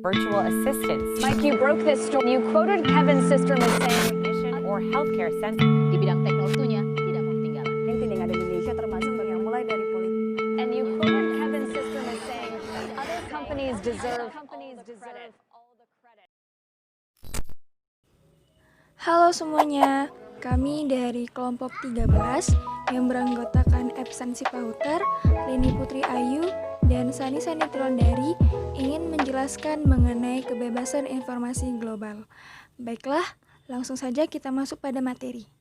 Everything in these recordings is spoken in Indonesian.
virtual assistants. Mike, you broke this story. You quoted Kevin's sister as saying Technician or healthcare center. Di bidang teknologinya tidak mau ketinggalan. Yang ada di Indonesia termasuk yang mulai dari politik. And you quoted Kevin's sister as saying other companies deserve all the credit. Halo semuanya, kami dari kelompok 13 yang beranggotakan Epsansi Pauter, Lini Putri Ayu, dan Sani Sanitronandari ingin menjelaskan mengenai kebebasan informasi global. Baiklah, langsung saja kita masuk pada materi.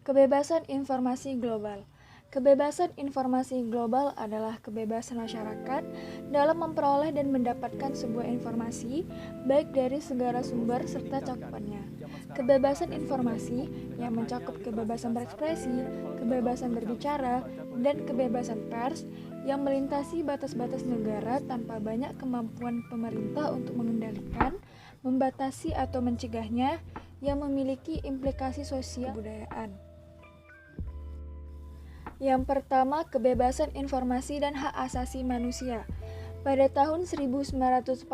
Kebebasan informasi global. Kebebasan informasi global adalah kebebasan masyarakat dalam memperoleh dan mendapatkan sebuah informasi, baik dari segala sumber serta cakupannya. Kebebasan informasi yang mencakup kebebasan berekspresi, kebebasan berbicara, dan kebebasan pers yang melintasi batas-batas negara tanpa banyak kemampuan pemerintah untuk mengendalikan, membatasi atau mencegahnya, yang memiliki implikasi sosial budayaan. Yang pertama, kebebasan informasi dan hak asasi manusia. Pada tahun 1948,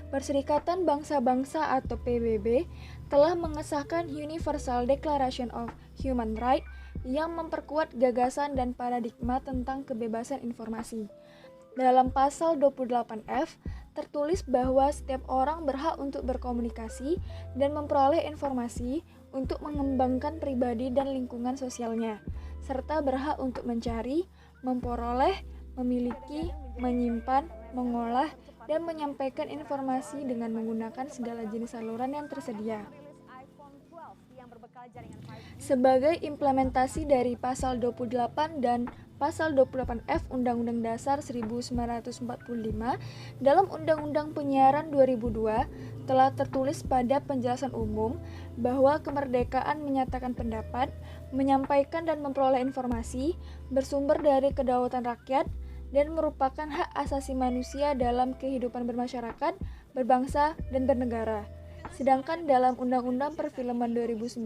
Perserikatan Bangsa-Bangsa atau PBB telah mengesahkan Universal Declaration of Human Rights yang memperkuat gagasan dan paradigma tentang kebebasan informasi. Dalam pasal 28F, tertulis bahwa setiap orang berhak untuk berkomunikasi dan memperoleh informasi untuk mengembangkan pribadi dan lingkungan sosialnya, serta berhak untuk mencari, memperoleh, memiliki, menyimpan, mengolah, dan menyampaikan informasi dengan menggunakan segala jenis saluran yang tersedia. Sebagai implementasi dari pasal 28 dan pasal 28F Undang-Undang Dasar 1945, dalam Undang-Undang Penyiaran 2002 telah tertulis pada penjelasan umum bahwa kemerdekaan menyatakan pendapat, menyampaikan dan memperoleh informasi bersumber dari kedaulatan rakyat dan merupakan hak asasi manusia dalam kehidupan bermasyarakat, berbangsa, dan bernegara. Sedangkan dalam Undang-Undang Perfilman 2009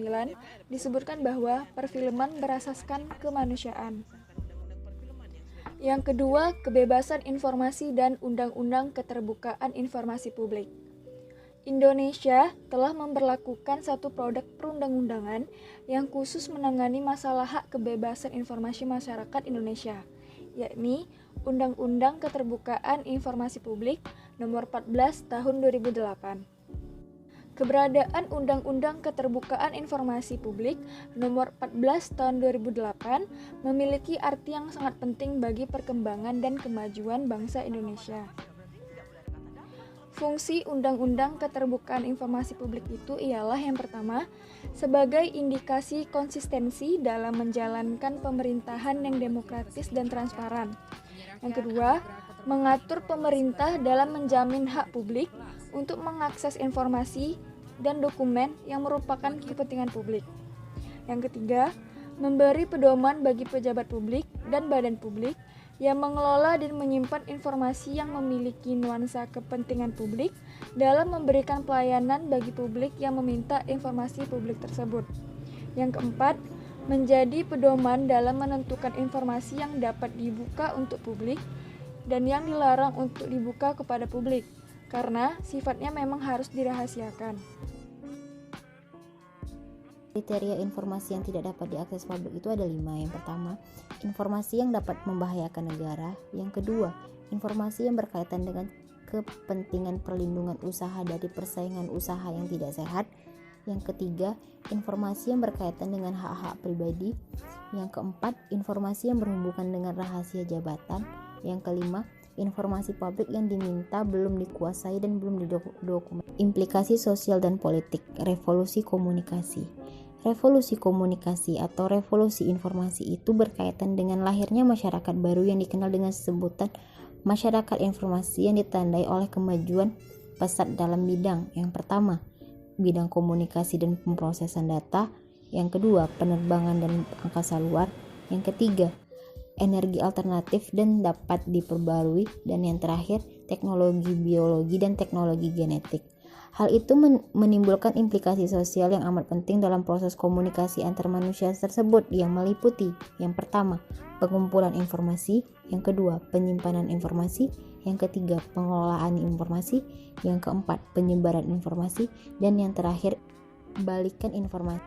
disebutkan bahwa perfilman berasaskan kemanusiaan. Yang kedua, kebebasan informasi dan Undang-Undang Keterbukaan Informasi Publik. Indonesia telah memberlakukan satu produk perundang-undangan yang khusus menangani masalah hak kebebasan informasi masyarakat Indonesia, yakni Undang-Undang Keterbukaan Informasi Publik Nomor 14 Tahun 2008. Keberadaan Undang-Undang Keterbukaan Informasi Publik Nomor 14 Tahun 2008 memiliki arti yang sangat penting bagi perkembangan dan kemajuan bangsa Indonesia. Fungsi Undang-Undang Keterbukaan Informasi Publik itu ialah yang pertama, sebagai indikasi konsistensi dalam menjalankan pemerintahan yang demokratis dan transparan. Yang kedua, mengatur pemerintah dalam menjamin hak publik untuk mengakses informasi dan dokumen yang merupakan kepentingan publik. Yang ketiga, memberi pedoman bagi pejabat publik dan badan publik yang mengelola dan menyimpan informasi yang memiliki nuansa kepentingan publik dalam memberikan pelayanan bagi publik yang meminta informasi publik tersebut. Yang keempat, menjadi pedoman dalam menentukan informasi yang dapat dibuka untuk publik dan yang dilarang untuk dibuka kepada publik, karena sifatnya memang harus dirahasiakan. Kriteria informasi yang tidak dapat diakses publik itu ada 5. Yang pertama, informasi yang dapat membahayakan negara. Yang kedua, informasi yang berkaitan dengan kepentingan perlindungan usaha dari persaingan usaha yang tidak sehat. Yang ketiga, informasi yang berkaitan dengan hak-hak pribadi. Yang keempat, informasi yang berhubungan dengan rahasia jabatan. Yang kelima, informasi publik yang diminta belum dikuasai dan belum didokumen. Implikasi sosial dan politik. Revolusi komunikasi. Revolusi komunikasi atau revolusi informasi itu berkaitan dengan lahirnya masyarakat baru yang dikenal dengan sebutan masyarakat informasi yang ditandai oleh kemajuan pesat dalam bidang. Yang pertama, bidang komunikasi dan pemrosesan data. Yang kedua, penerbangan dan angkasa luar. Yang ketiga, energi alternatif dan dapat diperbarui. Dan yang terakhir, teknologi biologi dan teknologi genetik. Hal itu menimbulkan implikasi sosial yang amat penting dalam proses komunikasi antar manusia tersebut yang meliputi yang pertama, pengumpulan informasi, yang kedua, penyimpanan informasi, Yang ketiga, pengelolaan informasi. Yang keempat, penyebaran informasi. Dan yang terakhir, balikan informasi.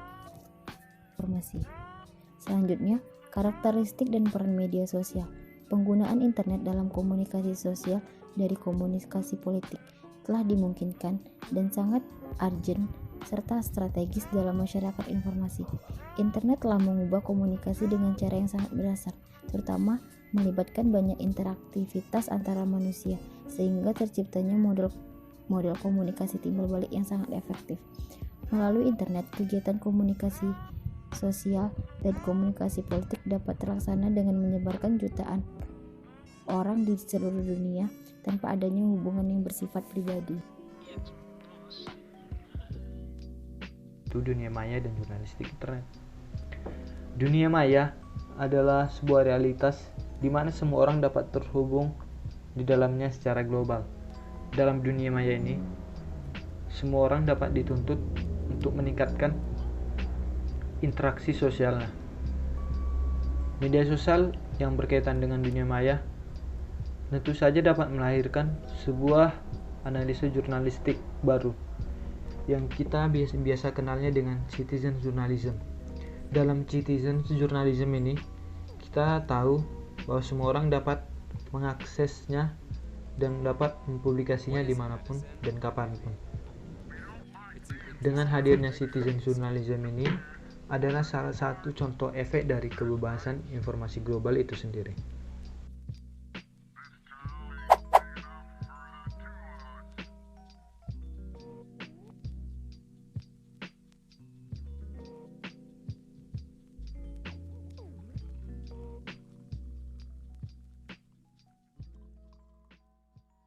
Selanjutnya, karakteristik dan peran media sosial. Penggunaan internet dalam komunikasi sosial dari komunikasi politik telah dimungkinkan dan sangat urgent serta strategis dalam masyarakat informasi. Internet telah mengubah komunikasi dengan cara yang sangat mendasar, terutama melibatkan banyak interaktivitas antara manusia, sehingga terciptanya model komunikasi timbal balik yang sangat efektif. Melalui internet, kegiatan komunikasi sosial dan komunikasi politik dapat terlaksana dengan menyebarkan jutaan orang di seluruh dunia tanpa adanya hubungan yang bersifat pribadi. Itu dunia maya dan jurnalistik internet. Dunia maya adalah sebuah realitas di mana semua orang dapat terhubung di dalamnya secara global. Dalam dunia maya ini, semua orang dapat dituntut untuk meningkatkan interaksi sosialnya. Media sosial yang berkaitan dengan dunia maya tentu saja dapat melahirkan sebuah analisa jurnalistik baru yang kita biasa kenalnya dengan citizen journalism. Dalam citizen journalism ini, kita tahu bahwa semua orang dapat mengaksesnya dan dapat mempublikasinya dimanapun dan kapanpun. Dengan hadirnya citizen journalism ini adalah salah satu contoh efek dari kebebasan informasi global itu sendiri.